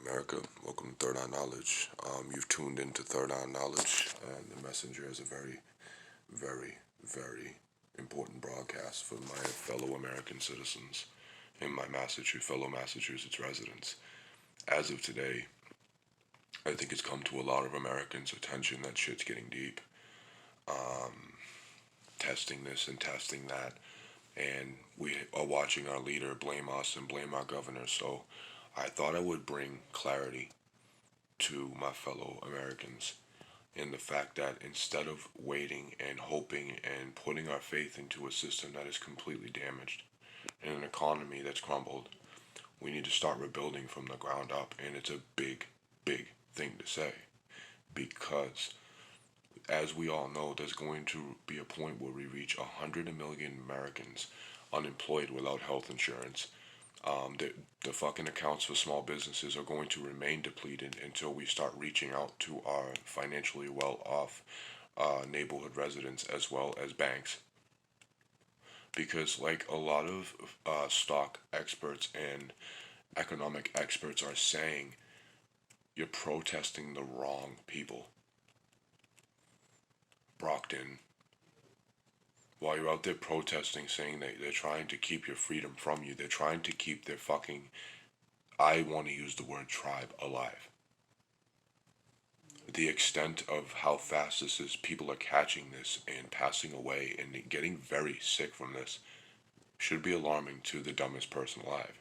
America. Welcome to Third Eye Knowledge. You've tuned into Third Eye Knowledge, and the messenger is a very, very, very important broadcast for my fellow American citizens and my fellow Massachusetts residents. As of today, I think it's come to a lot of Americans' attention that shit's getting deep. Testing this and testing that, and we are watching our leader blame us and blame our governor. So I thought I would bring clarity to my fellow Americans in the fact that instead of waiting and hoping and putting our faith into a system that is completely damaged and an economy that's crumbled, we need to start rebuilding from the ground up. And it's a big, big thing to say because, as we all know, there's going to be a point where we reach 100 million Americans unemployed without health insurance. The fucking accounts for small businesses are going to remain depleted until we start reaching out to our financially well-off neighborhood residents as well as banks. Because, like a lot of stock experts and economic experts are saying, you're protesting the wrong people. Brockton, while you're out there protesting, saying that they're trying to keep your freedom from you, they're trying to keep their fucking, I want to use the word tribe, alive. The extent of how fast this is, people are catching this and passing away and getting very sick from this, should be alarming to the dumbest person alive.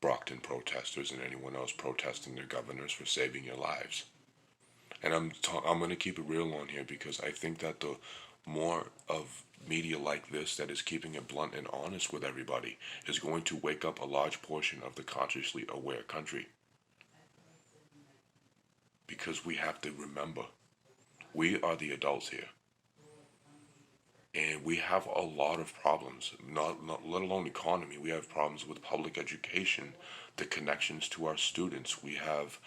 Brockton protesters and anyone else protesting their governors for saving your lives. And I'm going to keep it real on here because I think that the more of media like this that is keeping it blunt and honest with everybody is going to wake up a large portion of the consciously aware country. Because we have to remember, we are the adults here. And we have a lot of problems, not let alone economy. We have problems with public education, the connections to our students. We have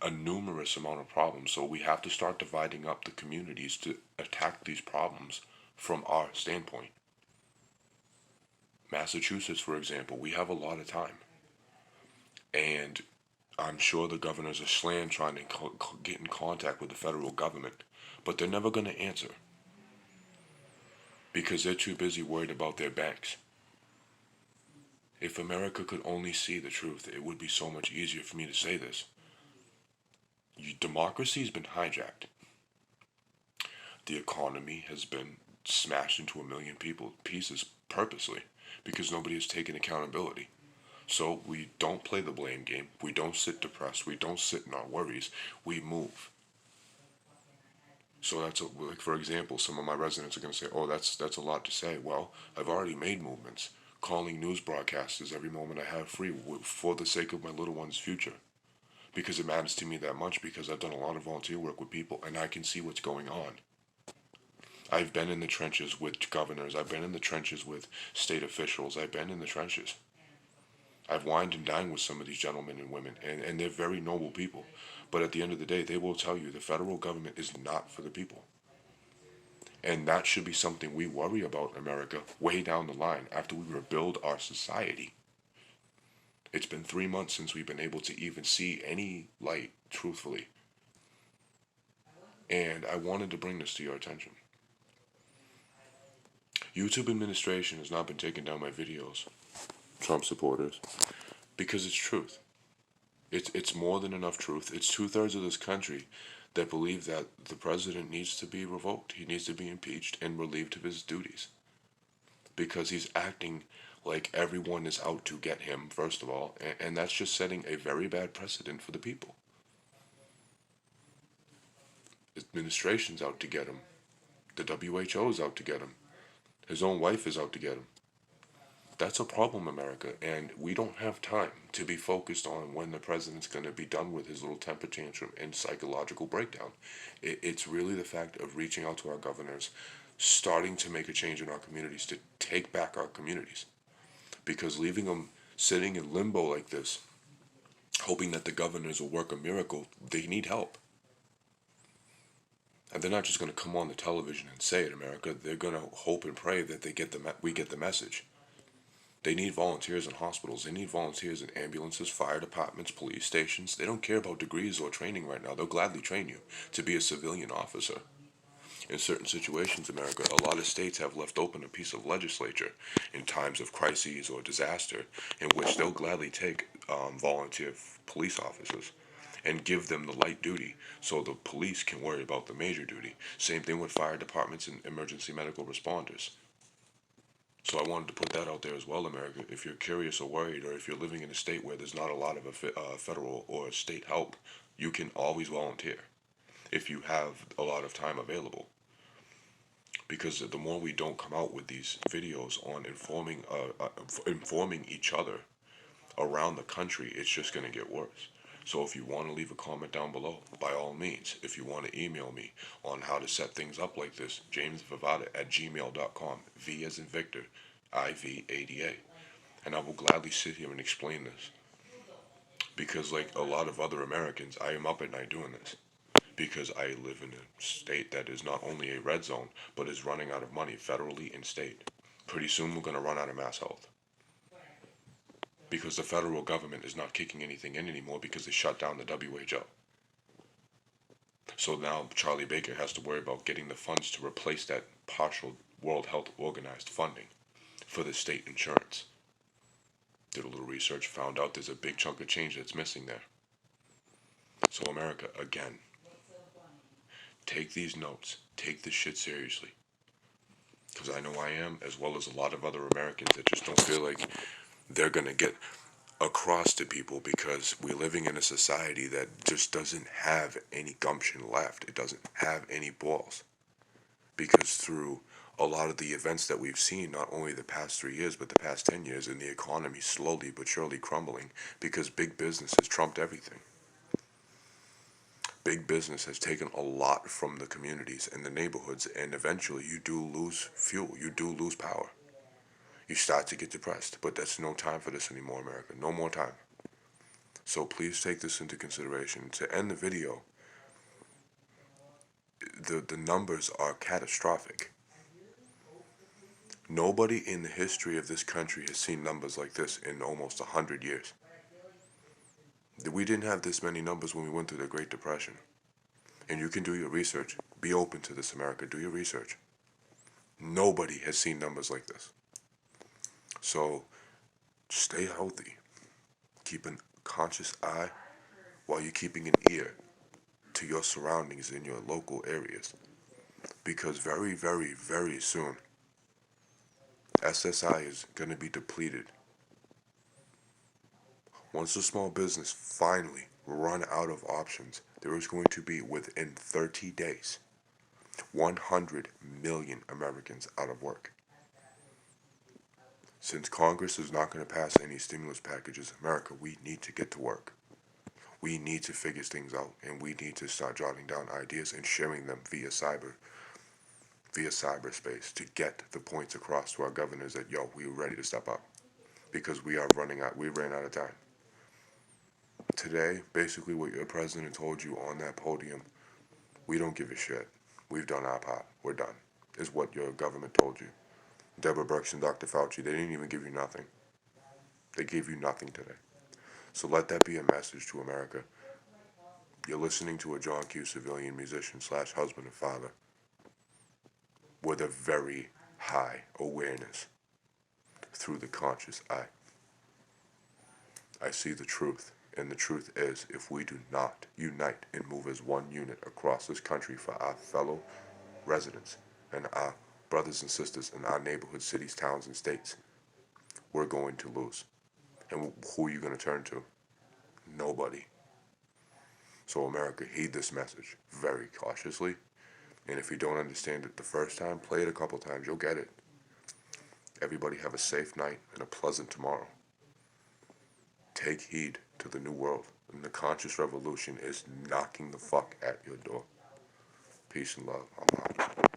a numerous amount of problems. So we have to start dividing up the communities to attack these problems from our standpoint. Massachusetts, for example, we have a lot of time. And I'm sure the governors are slammed trying to get in contact with the federal government, but they're never going to answer because they're too busy worried about their banks. If America could only see the truth, it would be so much easier for me to say this. Democracy has been hijacked. The economy has been smashed into a million pieces purposely because nobody has taken accountability. So we don't play the blame game. We don't sit depressed. We don't sit in our worries. We move. So like for example, some of my residents are going to say, "Oh, that's a lot to say." Well, I've already made movements, calling news broadcasters every moment I have free for the sake of my little one's future. Because it matters to me that much because I've done a lot of volunteer work with people and I can see what's going on. I've been in the trenches with governors. I've been in the trenches with state officials. I've been in the trenches. I've wined and dined with some of these gentlemen and women, and they're very noble people. But at the end of the day, they will tell you the federal government is not for the people. And that should be something we worry about in America way down the line after we rebuild our society. It's been 3 months since we've been able to even see any light, truthfully. And I wanted to bring this to your attention. YouTube administration has not been taking down my videos, Trump supporters, because it's truth. It's more than enough truth. It's 2/3 of this country that believe that the president needs to be revoked. He needs to be impeached and relieved of his duties. Because he's acting like everyone is out to get him, first of all, and that's just setting a very bad precedent for the people. Administration's out to get him. The WHO is out to get him. His own wife is out to get him. That's a problem, America, and we don't have time to be focused on when the president's going to be done with his little temper tantrum and psychological breakdown. It's really the fact of reaching out to our governors, starting to make a change in our communities, to take back our communities. Because leaving them sitting in limbo like this, hoping that the governors will work a miracle, they need help. And they're not just going to come on the television and say it, America. They're going to hope and pray that we get the message. They need volunteers in hospitals. They need volunteers in ambulances, fire departments, police stations. They don't care about degrees or training right now. They'll gladly train you to be a civilian officer. In certain situations, America, a lot of states have left open a piece of legislature in times of crises or disaster in which they'll gladly take volunteer police officers and give them the light duty so the police can worry about the major duty. Same thing with fire departments and emergency medical responders. So I wanted to put that out there as well, America. If you're curious or worried, or if you're living in a state where there's not a lot of federal or state help, you can always volunteer if you have a lot of time available. Because the more we don't come out with these videos on informing each other around the country, it's just going to get worse. So if you want to leave a comment down below, by all means. If you want to email me on how to set things up like this, jamesvivada@gmail.com. V as in Victor, IVADA. And I will gladly sit here and explain this. Because like a lot of other Americans, I am up at night doing this. Because I live in a state that is not only a red zone, but is running out of money federally and state. Pretty soon we're going to run out of mass health. Because the federal government is not kicking anything in anymore because they shut down the WHO. So now Charlie Baker has to worry about getting the funds to replace that partial World Health Organized funding for the state insurance. Did a little research, found out there's a big chunk of change that's missing there. So America, again, take these notes. Take this shit seriously. Because I know I am, as well as a lot of other Americans that just don't feel like they're going to get across to people because we're living in a society that just doesn't have any gumption left. It doesn't have any balls. Because through a lot of the events that we've seen, not only the past 3 years, but the past 10 years, and the economy slowly but surely crumbling because big business has trumped everything. Big business has taken a lot from the communities and the neighborhoods, and eventually you do lose fuel, you do lose power. You start to get depressed, but that's no time for this anymore, America. No more time. So please take this into consideration. To end the video, the numbers are catastrophic. Nobody in the history of this country has seen numbers like this in almost 100 years. We didn't have this many numbers when we went through the Great Depression. And you can do your research. Be open to this, America. Do your research. Nobody has seen numbers like this. So stay healthy. Keep a conscious eye while you're keeping an ear to your surroundings in your local areas. Because very, very, very soon, SSI is going to be depleted. Once the small business finally run out of options, there is going to be, within 30 days, 100 million Americans out of work. Since Congress is not going to pass any stimulus packages, America, we need to get to work. We need to figure things out, and we need to start jotting down ideas and sharing them via cyberspace to get the points across to our governors that, yo, we're ready to step up. Because we ran out of time. Today, basically what your president told you on that podium, we don't give a shit. We've done our part. We're done, is what your government told you. Deborah Birx and Dr. Fauci, they didn't even give you nothing. They gave you nothing today. So let that be a message to America. You're listening to a John Q. civilian musician / husband and father with a very high awareness through the conscious eye. I see the truth, and the truth is, if we do not unite and move as one unit across this country for our fellow residents and our brothers and sisters in our neighborhoods, cities, towns, and states, we're going to lose. And who are you going to turn to? Nobody. So America, heed this message very cautiously. And if you don't understand it the first time, play it a couple times. You'll get it. Everybody have a safe night and a pleasant tomorrow. Take heed to the new world. And the conscious revolution is knocking the fuck at your door. Peace and love. I'm out.